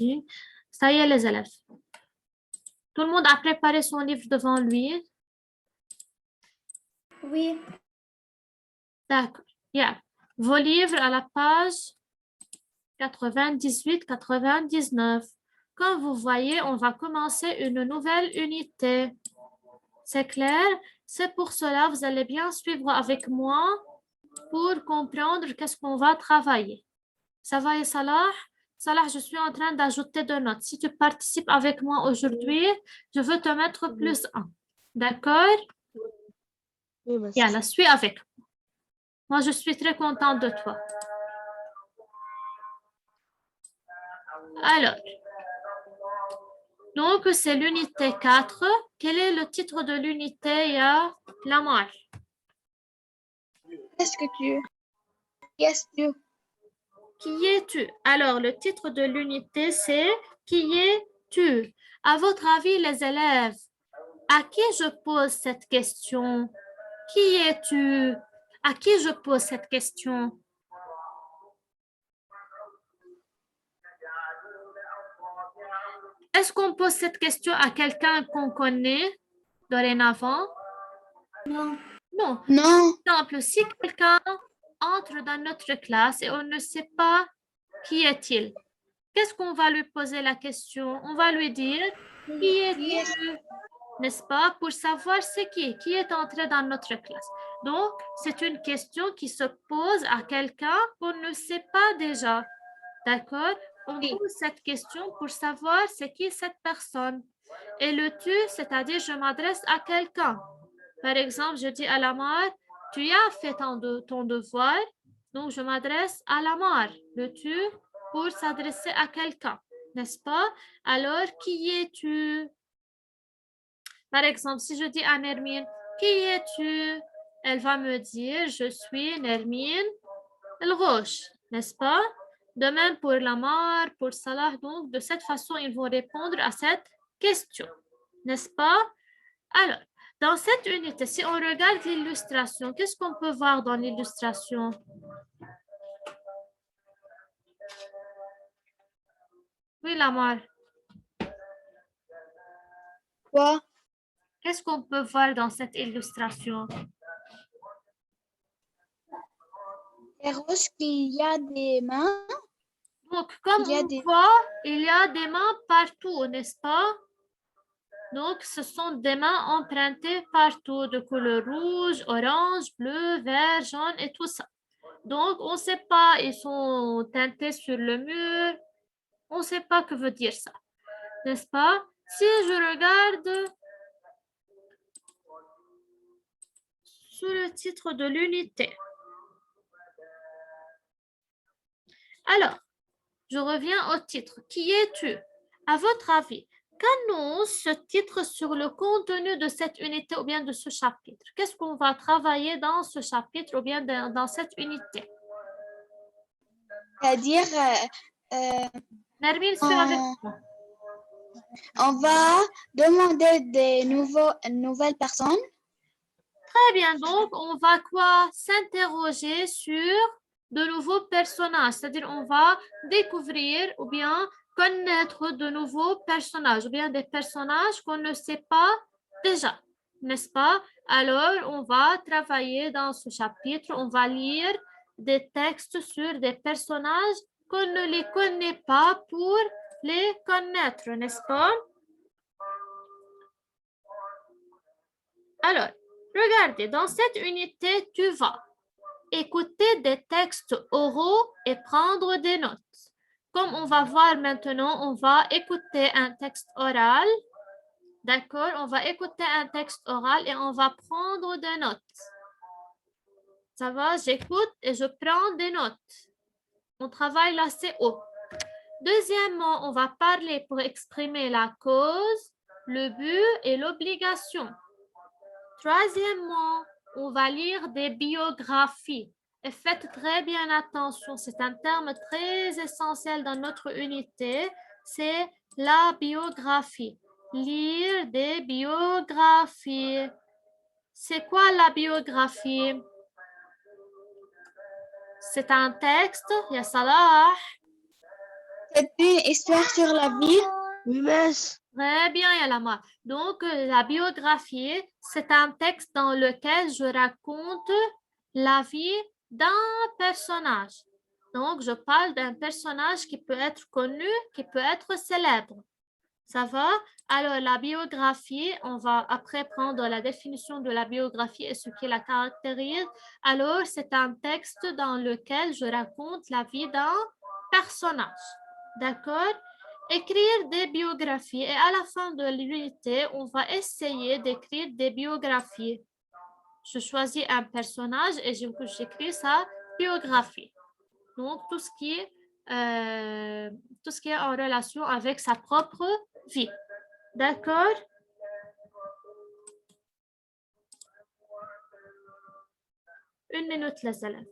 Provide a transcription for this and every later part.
Oui. Ça y est, les élèves. Tout le monde a préparé son livre devant lui. Oui. D'accord. Yeah. Vos livres à la page 98-99. Comme vous voyez, on va commencer une nouvelle unité. C'est clair? C'est pour cela, vous allez bien suivre avec moi pour comprendre qu'est-ce qu'on va travailler. Ça va, et Salah? Salah, je suis en train d'ajouter 2 notes. Si tu participes avec moi aujourd'hui, je veux te mettre plus 1. D'accord? Oui, ma Yalla, suis avec moi. Moi, je suis très contente de toi. Alors, donc c'est l'unité 4. Quel est le titre de l'unité, ya Lamar? Qu'est-ce que tu... Qu'est-ce que... Qui es-tu? Alors, le titre de l'unité, c'est Qui es-tu? À votre avis, les élèves, à qui je pose cette question? Qui es-tu? À qui je pose cette question? Est-ce qu'on pose cette question à quelqu'un qu'on connaît dorénavant? Non. Non. Non. Par exemple, si quelqu'un entre dans notre classe et on ne sait pas qui est-il, qu'est-ce qu'on va lui poser la question? On va lui dire qui es-tu? N'est-ce pas? Pour savoir c'est qui est entré dans notre classe. Donc, c'est une question qui se pose à quelqu'un qu'on ne sait pas déjà. D'accord? On pose cette question pour savoir c'est qui cette personne. Et le tu, c'est-à-dire je m'adresse à quelqu'un. Par exemple, je dis à Lamar, tu as fait ton devoir, donc je m'adresse à Lamar. Le tu pour s'adresser à quelqu'un, n'est-ce pas? Alors, qui es-tu? Par exemple, si je dis à Nermine, qui es-tu? Elle va me dire, je suis Nermine El-Roche, n'est-ce pas? De même pour Lamar, pour Salah, donc de cette façon, ils vont répondre à cette question, n'est-ce pas? Alors, dans cette unité, si on regarde l'illustration, qu'est-ce qu'on peut voir dans l'illustration? Oui, Lamar. Quoi? Qu'est-ce qu'on peut voir dans cette illustration? Eros, qu'il y a des mains. Donc, comme on voit, il y a des mains partout, n'est-ce pas? Donc, ce sont des mains empruntées partout, de couleur rouge, orange, bleu, vert, jaune et tout ça. Donc, on ne sait pas, ils sont teintés sur le mur. On ne sait pas que veut dire ça, n'est-ce pas? Si je regarde sous le titre de l'unité. Alors, je reviens au titre. Qui es-tu? À votre avis, qu'annonce ce titre sur le contenu de cette unité ou bien de ce chapitre? Qu'est-ce qu'on va travailler dans ce chapitre ou bien dans cette unité? C'est-à-dire, Nermine, suis avec moi. on va demander des nouvelles personnes. Très bien, donc on va quoi? S'interroger sur de nouveaux personnages, c'est-à-dire on va découvrir ou bien connaître de nouveaux personnages ou bien des personnages qu'on ne sait pas déjà, n'est-ce pas? Alors, on va travailler dans ce chapitre, on va lire des textes sur des personnages qu'on ne les connaît pas pour les connaître, n'est-ce pas? Alors, regardez, dans cette unité, tu vas écouter des textes oraux et prendre des notes. Comme on va voir maintenant, on va écouter un texte oral. D'accord? On va écouter un texte oral et on va prendre des notes. Ça va? J'écoute et je prends des notes. On travaille là, c'est haut. Deuxièmement, on va parler pour exprimer la cause, le but et l'obligation. Troisièmement, on va lire des biographies. Et faites très bien attention, c'est un terme très essentiel dans notre unité, c'est la biographie. Lire des biographies. C'est quoi la biographie? C'est un texte, ya Salah. C'est une histoire sur la vie. Oui, miss. Très bien, Yalama. Donc, la biographie, c'est un texte dans lequel je raconte la vie d'un personnage. Donc, je parle d'un personnage qui peut être connu, qui peut être célèbre. Ça va? Alors, la biographie, on va après prendre la définition de la biographie et ce qui la caractérise. Alors, c'est un texte dans lequel je raconte la vie d'un personnage. D'accord? Écrire des biographies et à la fin de l'unité, on va essayer d'écrire des biographies. Je choisis un personnage et j'écris sa biographie. Donc, tout ce qui est en relation avec sa propre vie. D'accord? Une minute, les élèves.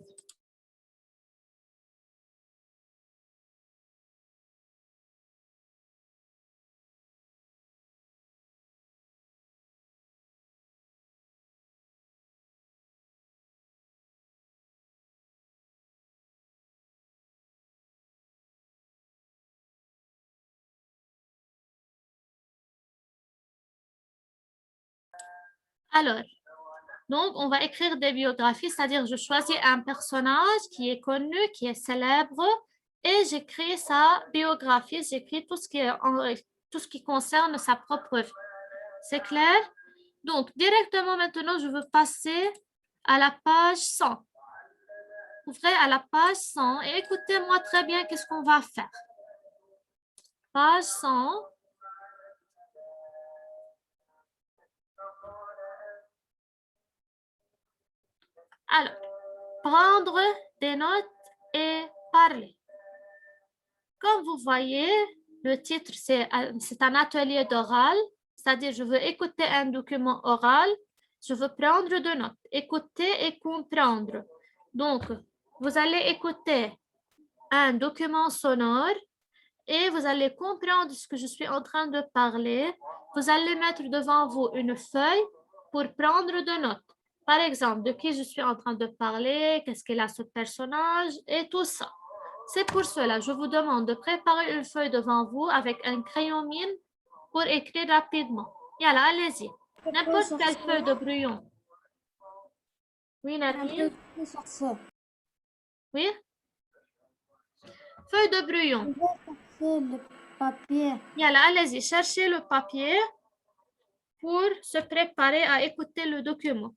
Alors, donc, on va écrire des biographies, c'est-à-dire je choisis un personnage qui est connu, qui est célèbre, et j'écris sa biographie, j'écris tout ce qui concerne sa propre vie. C'est clair? Donc, directement maintenant, je veux passer à la page 100. Ouvrez à la page 100 et écoutez-moi très bien qu'est-ce qu'on va faire. Page 100. Alors, prendre des notes et parler. Comme vous voyez, le titre, c'est un atelier d'oral, c'est-à-dire je veux écouter un document oral, je veux prendre des notes, écouter et comprendre. Donc, vous allez écouter un document sonore et vous allez comprendre ce que je suis en train de parler. Vous allez mettre devant vous une feuille pour prendre des notes. Par exemple, de qui je suis en train de parler, qu'est-ce qu'il a ce personnage et tout ça. C'est pour cela, je vous demande de préparer une feuille devant vous avec un crayon mine pour écrire rapidement. Yalla, allez-y. N'importe quelle feuille de brouillon. Oui, Nadine? Oui? Feuille de brouillon. Le papier. Yalla, allez-y, cherchez le papier pour se préparer à écouter le document.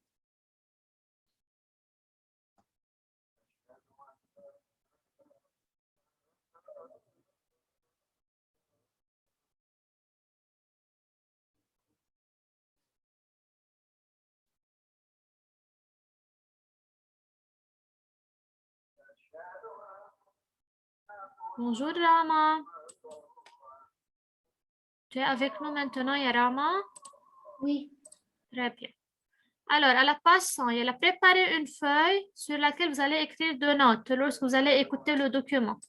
Bonjour Rama. Tu es avec nous maintenant, Yarama? Oui. Très bien. Alors, à la page 100, il a préparé une feuille sur laquelle vous allez écrire deux notes lorsque vous allez écouter le document.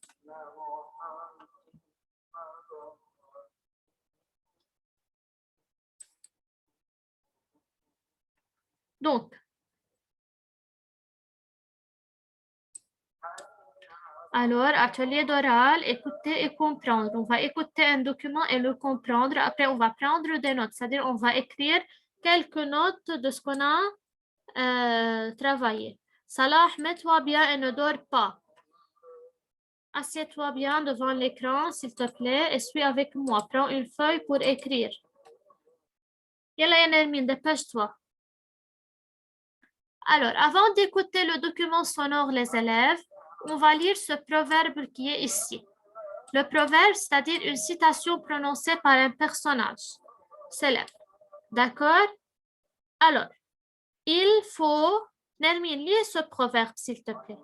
Donc, alors, atelier d'oral, écouter et comprendre. On va écouter un document et le comprendre. Après, on va prendre des notes, c'est-à-dire on va écrire quelques notes de ce qu'on a travaillé. Salah, mets-toi bien et ne dors pas. Assieds-toi bien devant l'écran, s'il te plaît, et suis avec moi. Prends une feuille pour écrire. Yalla Nermine, dépêche-toi. Alors, avant d'écouter le document sonore, les élèves, on va lire ce proverbe qui est ici. Le proverbe, c'est-à-dire une citation prononcée par un personnage célèbre. D'accord? Alors, il faut... Nermine, lis ce proverbe, s'il te plaît.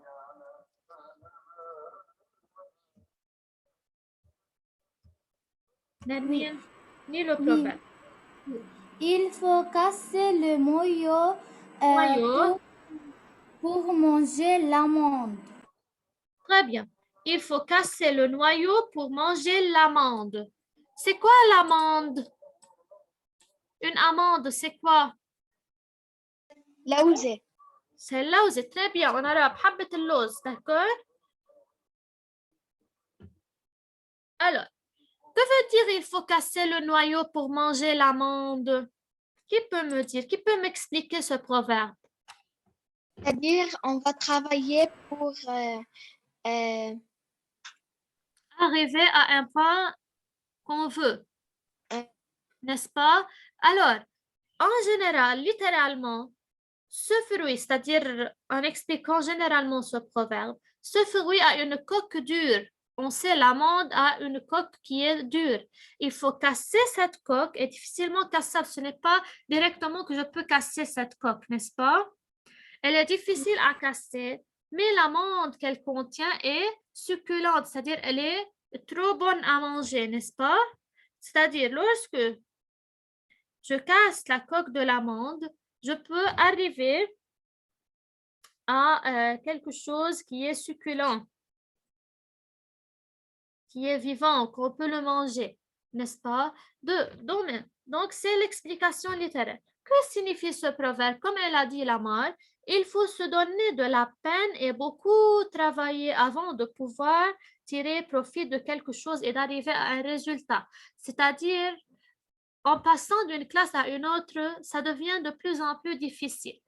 Nermine, lis le proverbe. Il faut casser le noyau pour manger l'amande. Très bien. Il faut casser le noyau pour manger l'amande. C'est quoi l'amande? Une amande, c'est quoi? لوزة. C'est اللوز. Très bien. On a حبة اللوز. D'accord? Alors, que veut dire il faut casser le noyau pour manger l'amande? Qui peut me dire, qui peut m'expliquer ce proverbe? C'est-à-dire, on va travailler pour Arriver à un point qu'on veut, Euh. n'est-ce pas? Alors, en général, littéralement, ce fruit, c'est-à-dire en expliquant généralement ce proverbe, ce fruit a une coque dure. On sait l'amande a une coque qui est dure. Il faut casser cette coque et difficilement cassable. Ce n'est pas directement que je peux casser cette coque, n'est-ce pas? Elle est difficile à casser, mais l'amande qu'elle contient est succulente, c'est-à-dire elle est trop bonne à manger, n'est-ce pas? C'est-à-dire lorsque je casse la coque de l'amande, je peux arriver à quelque chose qui est succulent, qui est vivant, qu'on peut le manger, n'est-ce pas? Donc, c'est l'explication littéraire. Que signifie ce proverbe? Comme elle a dit Lamar, il faut se donner de la peine et beaucoup travailler avant de pouvoir tirer profit de quelque chose et d'arriver à un résultat. C'est-à-dire, en passant d'une classe à une autre, ça devient de plus en plus difficile.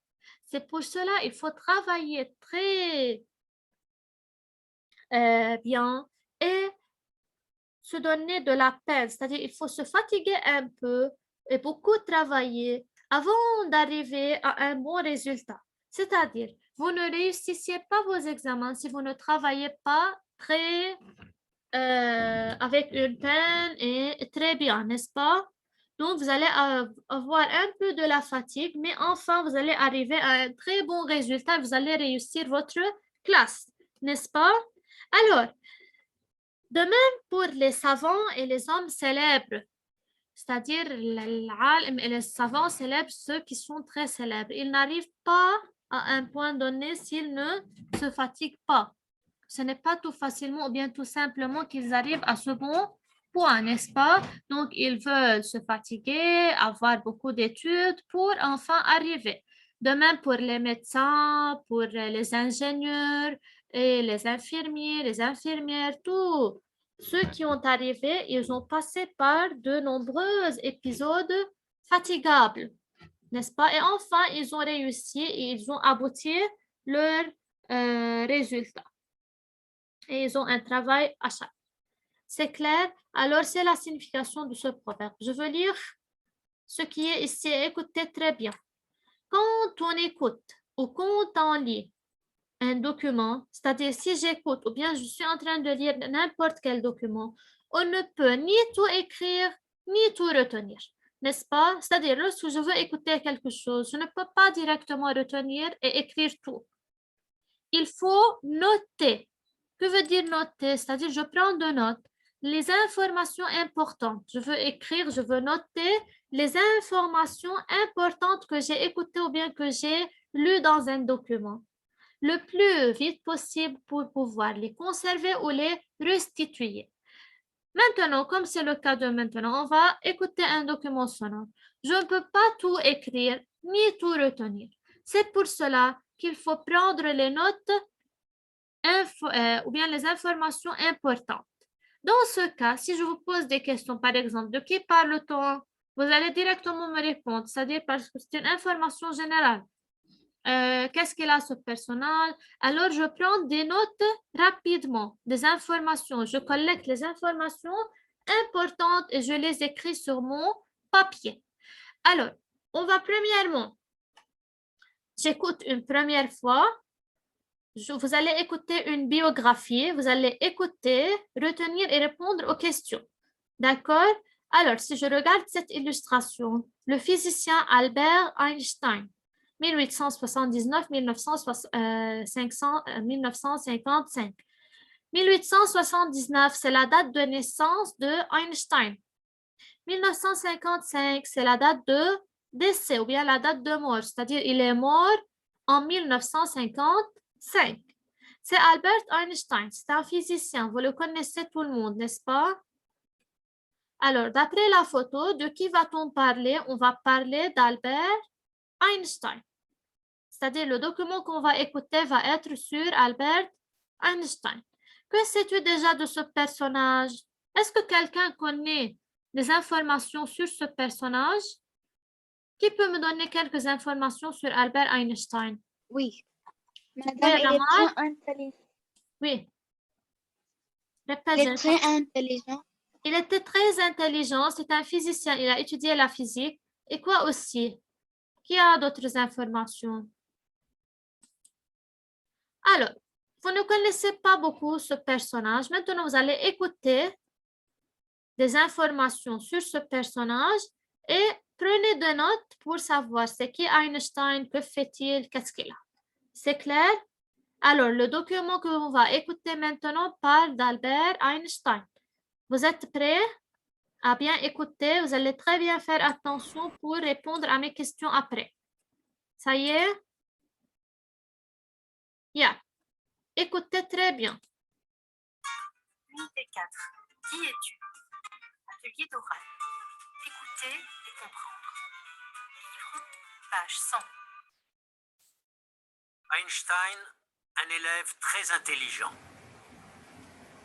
C'est pour cela qu'il faut travailler très bien et se donner de la peine, c'est-à-dire il faut se fatiguer un peu et beaucoup travailler avant d'arriver à un bon résultat. C'est-à-dire, vous ne réussissiez pas vos examens si vous ne travaillez pas très avec une peine et très bien, n'est-ce pas? Donc, vous allez avoir un peu de la fatigue, mais enfin, vous allez arriver à un très bon résultat. Vous allez réussir votre classe, n'est-ce pas? Alors, de même pour les savants et les hommes célèbres, c'est-à-dire les savants célèbres, ceux qui sont très célèbres, ils n'arrivent pas à un point donné s'ils ne se fatiguent pas. Ce n'est pas tout facilement ou bien tout simplement qu'ils arrivent à ce bon point, n'est-ce pas? Donc, ils veulent se fatiguer, avoir beaucoup d'études pour enfin arriver. De même pour les médecins, pour les ingénieurs et les infirmiers, les infirmières, tous ceux qui ont arrivé, ils ont passé par de nombreux épisodes fatigables, n'est-ce pas? Et enfin, ils ont réussi et ils ont abouti leur résultat. Et ils ont un travail à chaque. C'est clair? Alors, c'est la signification de ce proverbe. Je veux lire ce qui est ici. Écoutez très bien. Quand on écoute ou quand on lit un document, c'est-à-dire si j'écoute ou bien je suis en train de lire n'importe quel document, on ne peut ni tout écrire ni tout retenir, n'est-ce pas? C'est-à-dire lorsque je veux écouter quelque chose, je ne peux pas directement retenir et écrire tout. Il faut noter. Que veut dire noter? C'est-à-dire je prends de notes les informations importantes. Je veux écrire, je veux noter les informations importantes que j'ai écoutées ou bien que j'ai lues dans un document le plus vite possible pour pouvoir les conserver ou les restituer. Maintenant, comme c'est le cas de maintenant, on va écouter un document sonore. Je ne peux pas tout écrire ni tout retenir. C'est pour cela qu'il faut prendre les notes ou bien les informations importantes. Dans ce cas, si je vous pose des questions, par exemple, de qui parle-t-on? Vous allez directement me répondre, c'est-à-dire parce que c'est une information générale. Qu'est-ce qu'il a ce personnage? Alors, je prends des notes rapidement, des informations. Je collecte les informations importantes et je les écris sur mon papier. Alors, on va premièrement, j'écoute une première fois. Vous allez écouter une biographie, vous allez écouter, retenir et répondre aux questions. D'accord? Alors, si je regarde cette illustration, le physicien Albert Einstein, 1879-1955. 1879, c'est la date de naissance de Einstein. 1955, c'est la date de décès ou bien la date de mort, c'est-à-dire il est mort en 1955. C'est Albert Einstein, c'est un physicien, vous le connaissez tout le monde, n'est-ce pas? Alors, d'après la photo, de qui va-t-on parler? On va parler d'Albert Einstein. C'est-à-dire le document qu'on va écouter va être sur Albert Einstein. Que sais-tu déjà de ce personnage? Est-ce que quelqu'un connaît des informations sur ce personnage? Qui peut me donner quelques informations sur Albert Einstein? Oui. Madame, Oui, il est Lamar? très intelligent. Oui. Il Répète, est très intelligent. il était très intelligent, c'est un physicien, il a étudié la physique. Et quoi aussi? Qui a d'autres informations? Alors, vous ne connaissez pas beaucoup ce personnage. Maintenant, vous allez écouter des informations sur ce personnage et prenez des notes pour savoir c'est qui Einstein, que fait-il, qu'est-ce qu'il a. C'est clair? Alors, le document que l'on va écouter maintenant parle d'Albert Einstein. Vous êtes prêts à bien écouter? Vous allez très bien faire attention pour répondre à mes questions après. Ça y est? Yeah. Écoutez très bien. Unité 4. Qui es-tu? Atelier d'oral. Écouter et comprendre. Livre, page 100. Einstein, un élève très intelligent.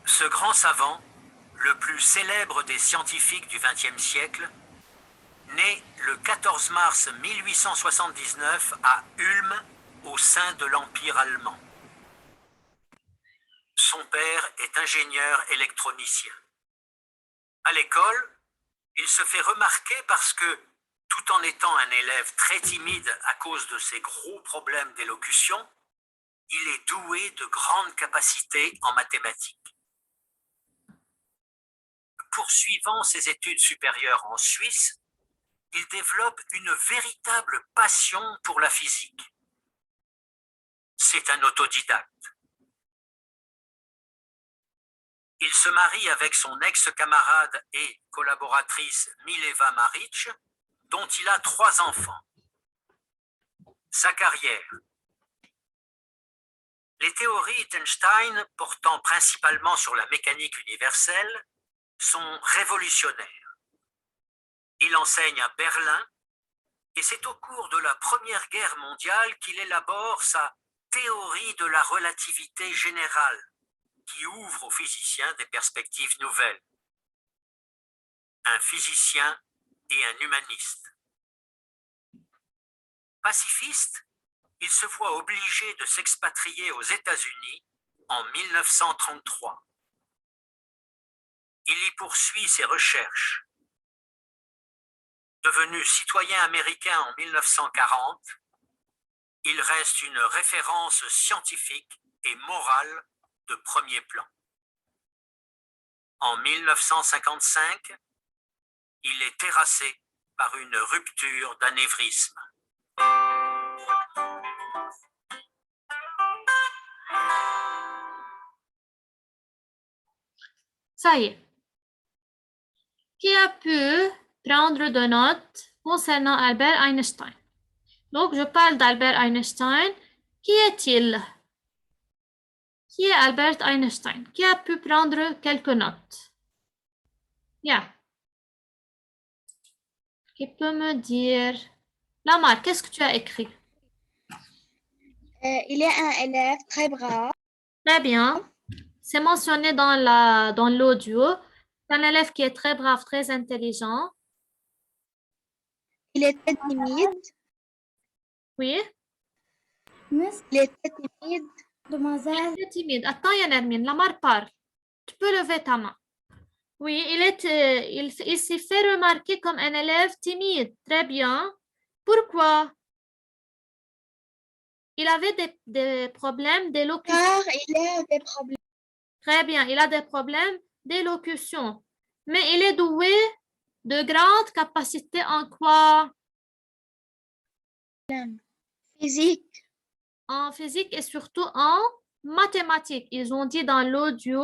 Ce grand savant, le plus célèbre des scientifiques du XXe siècle, né le 14 mars 1879 à Ulm, au sein de l'Empire allemand. Son père est ingénieur électronicien. À l'école, il se fait remarquer parce que, tout en étant un élève très timide à cause de ses gros problèmes d'élocution, il est doué de grandes capacités en mathématiques. Poursuivant ses études supérieures en Suisse, il développe une véritable passion pour la physique. C'est un autodidacte. Il se marie avec son ex-camarade et collaboratrice Mileva Maric, dont il a 3 enfants. Sa carrière. Les théories d'Einstein, portant principalement sur la mécanique universelle, sont révolutionnaires. Il enseigne à Berlin et c'est au cours de la Première Guerre mondiale qu'il élabore sa théorie de la relativité générale, qui ouvre aux physiciens des perspectives nouvelles. Un physicien et un humaniste. Pacifiste, il se voit obligé de s'expatrier aux États-Unis en 1933. Il y poursuit ses recherches. Devenu citoyen américain en 1940, il reste une référence scientifique et morale de premier plan. En 1955, il est terrassé par une rupture d'anévrisme. Ça y est. Qui a pu prendre de notes concernant Albert Einstein? Donc, je parle d'Albert Einstein. Qui est-il? Qui est Albert Einstein? Qui a pu prendre quelques notes? Yeah. Qui peut me dire? Lamar, qu'est-ce que tu as écrit? Il est un élève très brave. Très bien. C'est mentionné dans l'audio. C'est un élève qui est très brave, très intelligent. Il est très timide. Oui. Miss, Il est très timide. demoiselle, Il est timide. Attends, Yann, Lamar parle. Tu peux lever ta main. Oui, il s'est fait remarquer comme un élève timide. Très bien. Pourquoi? Il avait des problèmes d'élocution. Car il a des problèmes. Très bien, il a des problèmes d'élocution. Mais il est doué de grandes capacités en quoi? Physique. En physique et surtout en mathématiques. Ils ont dit dans l'audio,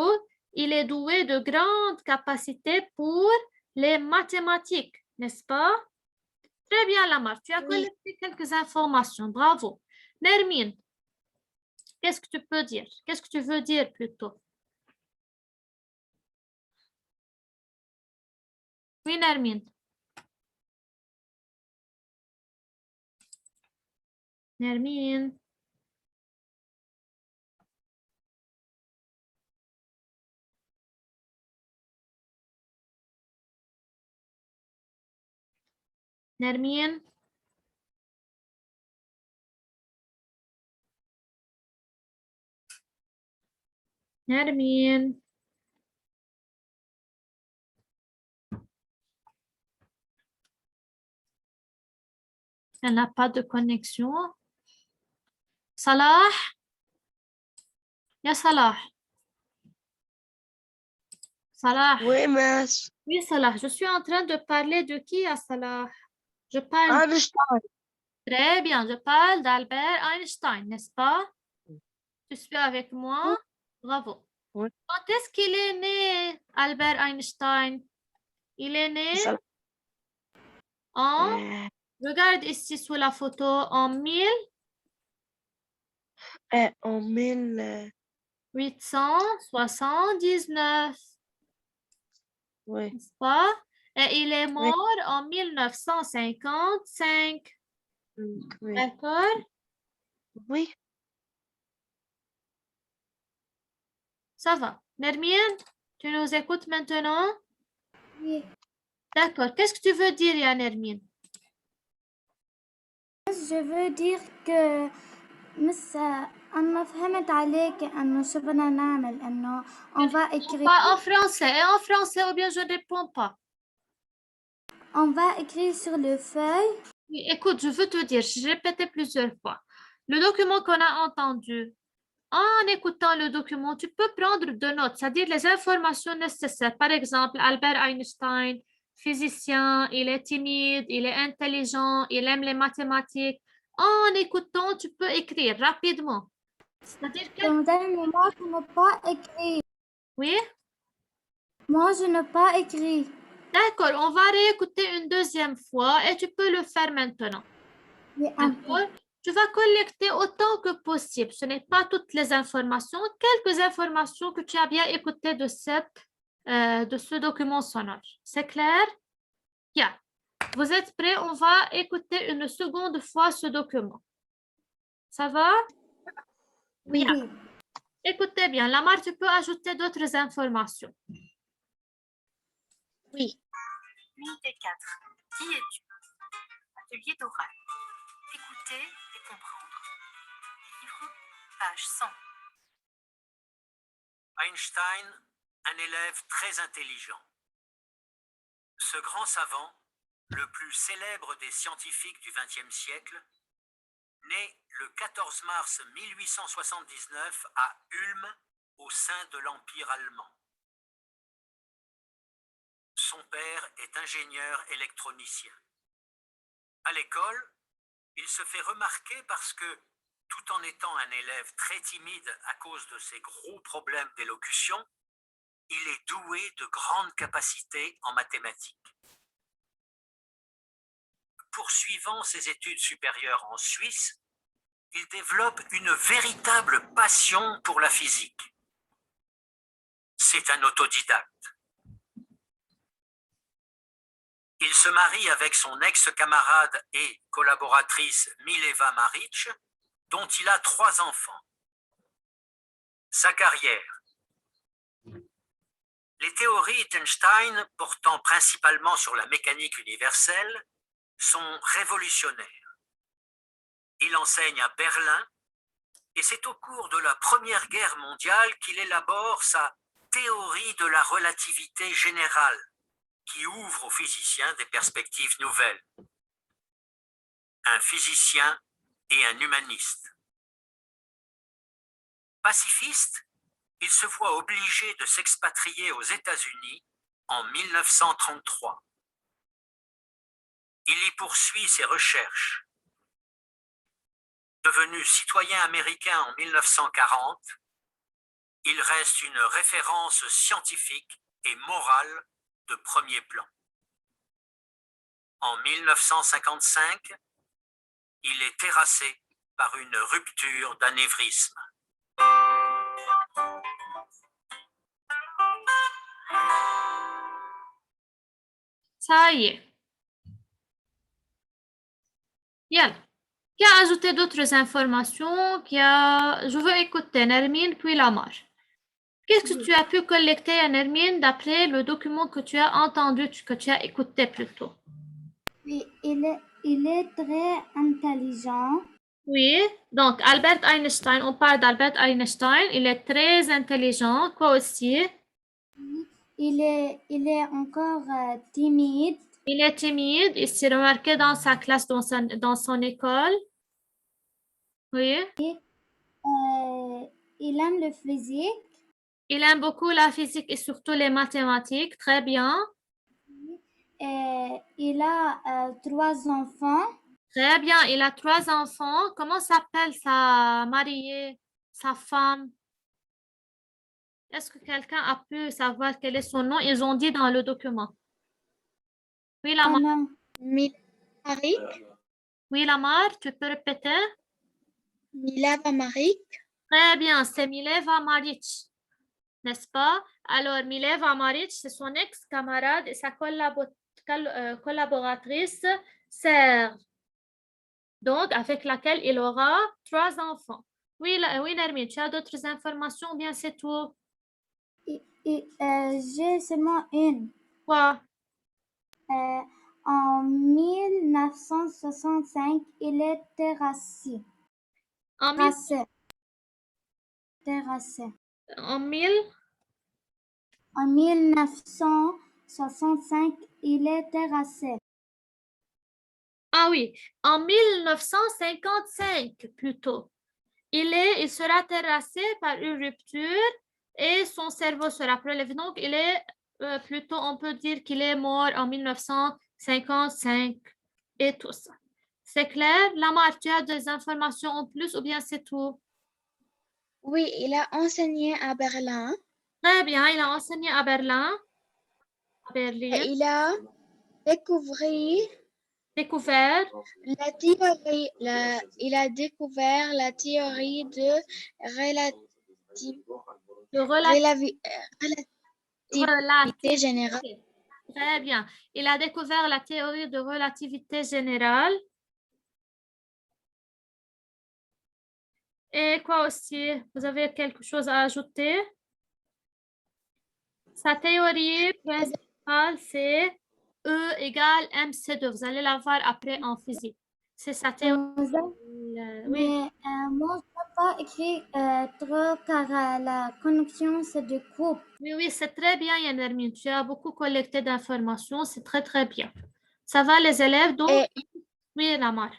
il est doué de grandes capacités pour les mathématiques, n'est-ce pas? Très bien, Lamar. Tu as collecté quelques informations. Bravo. Nermine, qu'est-ce que tu peux dire? Qu'est-ce que tu veux dire plutôt? Oui, Nermine. Nermine. Nermine. Nermine. Elle n'a pas de connexion. Salah. Ya Salah. Salah. Oui, miss. Oui, Salah. Je suis en train de parler de qui à Salah? Je parle. Einstein. Très bien. Je parle d'Albert Einstein, n'est-ce pas? Tu suis avec moi? Bravo. Oui. Quand est-ce qu'il est né, Albert Einstein? Il est né Ça- en... Euh, Regarde ici sous la photo en 1879, oui, n'est-ce pas? Et il est Oui. mort en 1955. oui, D'accord? oui. Ça va. Nermine, tu nous écoutes maintenant? Oui. D'accord. Qu'est-ce que tu veux dire, ya Nermine? بس je veux dire que مس أنا فهمت عليك إنه شو بدنا نعمل إنه on va écrire Pas en français. Et en français, ou bien je ne réponds pas. sur le feuille. Oui, écoute, je veux te dire, j'ai répété plusieurs fois. Le document qu'on a entendu, en écoutant le document, tu peux prendre de notes, c'est-à-dire les informations nécessaires. Par exemple, Albert Einstein, physicien, il est timide, il est intelligent, il aime les mathématiques. En écoutant, tu peux écrire rapidement. C'est-à-dire que... Madame, moi je n'ai pas écrit. Oui? Moi je n'ai pas écrit. D'accord, on va réécouter une deuxième fois et tu peux le faire maintenant. Oui, D'accord? Tu vas collecter autant que possible. Ce n'est pas toutes les informations, quelques informations que tu as bien écoutées de ce document sonore. C'est clair? Bien. Vous êtes prêts? On va écouter une seconde fois ce document. Ça va? Oui. Bien. Écoutez bien. Lamar, tu peux ajouter d'autres informations. Oui. Unité 4. Qui es-tu? Atelier d'oral. Écouter et comprendre. Livre, page 100. Einstein, un élève très intelligent. Ce grand savant, le plus célèbre des scientifiques du XXe siècle, né le 14 mars 1879 à Ulm, au sein de l'Empire allemand. Son père est ingénieur électronicien. À l'école, il se fait remarquer parce que, tout en étant un élève très timide à cause de ses gros problèmes d'élocution, il est doué de grandes capacités en mathématiques. Poursuivant ses études supérieures en Suisse, il développe une véritable passion pour la physique. C'est un autodidacte. Il se marie avec son ex-camarade et collaboratrice Mileva Maric, dont il a 3 enfants. Sa carrière. Les théories d'Einstein, portant principalement sur la mécanique universelle, sont révolutionnaires. Il enseigne à Berlin et c'est au cours de la Première Guerre mondiale qu'il élabore sa théorie de la relativité générale, qui ouvre aux physiciens des perspectives nouvelles. Un physicien et un humaniste. Pacifiste, il se voit obligé de s'expatrier aux États-Unis en 1933. Il y poursuit ses recherches. Devenu citoyen américain en 1940, il reste une référence scientifique et morale de premier plan. En 1955, il est terrassé par une rupture d'anévrisme. Ça y est. Yalla. Qui a ajouté d'autres informations? Je veux écouter Nermine puis Lamar. Qu'est-ce que tu as pu collecter, Nermine, d'après le document que tu as entendu, que tu as écouté plutôt? Il est très intelligent. Oui, donc Albert Einstein, on parle d'Albert Einstein, il est très intelligent. Quoi aussi? Il est encore timide. Il est timide, il s'est remarqué dans sa classe, dans son école. Oui. Il aime le physique. Il aime beaucoup la physique et surtout les mathématiques. Très bien. Il a 3 enfants. Très bien. Il a 3 enfants. Comment s'appelle sa mariée, sa femme? Est-ce que quelqu'un a pu savoir quel est son nom? Ils ont dit dans le document. Oui, Lamar. Non. Marik. Oui, Lamar, tu peux répéter? Milava Marik. Très bien, c'est Mileva Maric, n'est-ce pas? Alors, Mileva Maric, c'est son ex-camarade et sa collaboratrice Serge, donc avec laquelle il aura 3 enfants. Oui, oui, Nermine, tu as d'autres informations ou bien c'est tout? J'ai seulement une. Quoi? En 1965, il est terrassé. En 1965, il est terrassé. Ah oui, en 1955 plutôt. Il sera terrassé par une rupture et son cerveau sera prélevé. Donc, il est plutôt, on peut dire qu'il est mort en 1955 et tout ça. C'est clair? Lamar, tu as des informations en plus ou bien c'est tout? Oui, il a enseigné à Berlin. Très bien, il a enseigné à Berlin. À Et Berlin. il a Découvert. la théorie, il a découvert la théorie de relativité générale. Très bien. Il a découvert la théorie de relativité générale. Et quoi aussi? Vous avez quelque chose à ajouter? Sa théorie principale, c'est E égale MC2. Vous allez la voir après en physique. C'est sa théorie. Oui. Mais moi, je ne peux pas écrire trop car la connexion se découpe. Oui, c'est très bien, Yann. Tu as beaucoup collecté d'informations. C'est très, très bien. Ça va, les élèves? Donc, oui, Lamar.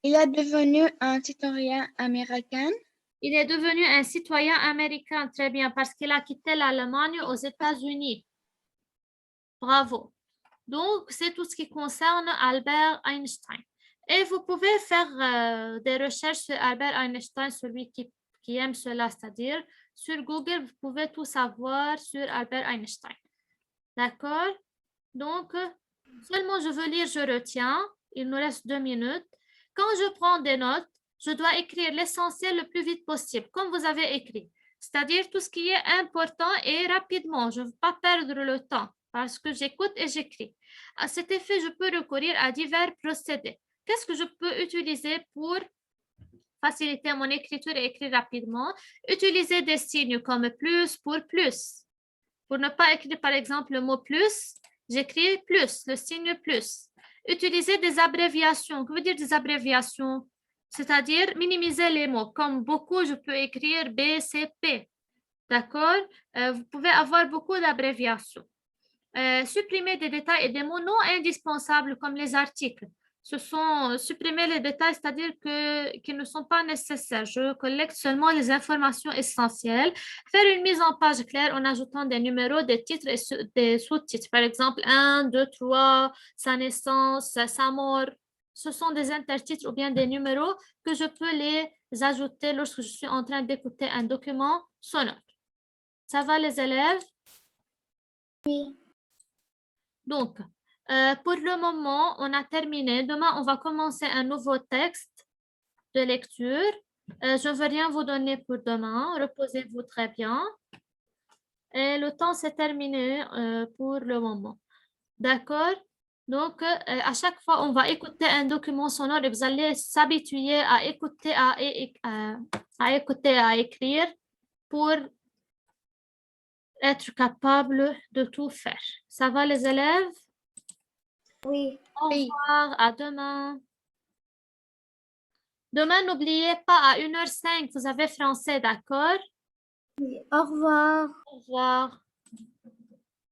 Il est devenu un citoyen américain. Il est devenu un citoyen américain, très bien, parce qu'il a quitté l'Allemagne aux États-Unis. Bravo. Donc, c'est tout ce qui concerne Albert Einstein. Et vous pouvez faire des recherches sur Albert Einstein, celui qui aime cela, c'est-à-dire sur Google, vous pouvez tout savoir sur Albert Einstein. D'accord? Donc, seulement je veux lire, je retiens. Il nous reste 2 minutes. Quand je prends des notes, je dois écrire l'essentiel le plus vite possible, comme vous avez écrit. C'est-à-dire tout ce qui est important et rapidement. Je ne veux pas perdre le temps parce que j'écoute et j'écris. À cet effet, je peux recourir à divers procédés. Qu'est-ce que je peux utiliser pour faciliter mon écriture et écrire rapidement? Utiliser des signes comme plus pour plus. Pour ne pas écrire par exemple le mot plus, j'écris plus, le signe plus. Utiliser des abréviations. Que veut dire des abréviations? C'est-à-dire minimiser les mots. Comme beaucoup, je peux écrire B, C, P. D'accord? Vous pouvez avoir beaucoup d'abréviations. Supprimer des détails et des mots non indispensables comme les articles. Ce sont supprimer les détails, c'est-à-dire qu'ils ne sont pas nécessaires. Je collecte seulement les informations essentielles. Faire une mise en page claire en ajoutant des numéros, des titres et des sous-titres. Par exemple, 1, 2, 3, sa naissance, sa mort. Ce sont des intertitres ou bien des numéros que je peux les ajouter lorsque je suis en train d'écouter un document sonore. Ça va les élèves? Oui. Donc, pour le moment, on a terminé. Demain, on va commencer un nouveau texte de lecture. Je ne veux rien vous donner pour demain. Reposez-vous très bien. Et le temps s'est terminé pour le moment. D'accord? Donc, à chaque fois, on va écouter un document sonore et vous allez s'habituer à écouter, à écouter, à écrire pour être capable de tout faire. Ça va les élèves? Oui. Au Oui. revoir, à demain. Demain, n'oubliez pas, à 1h05, vous avez français, d'accord? Au revoir. Au revoir.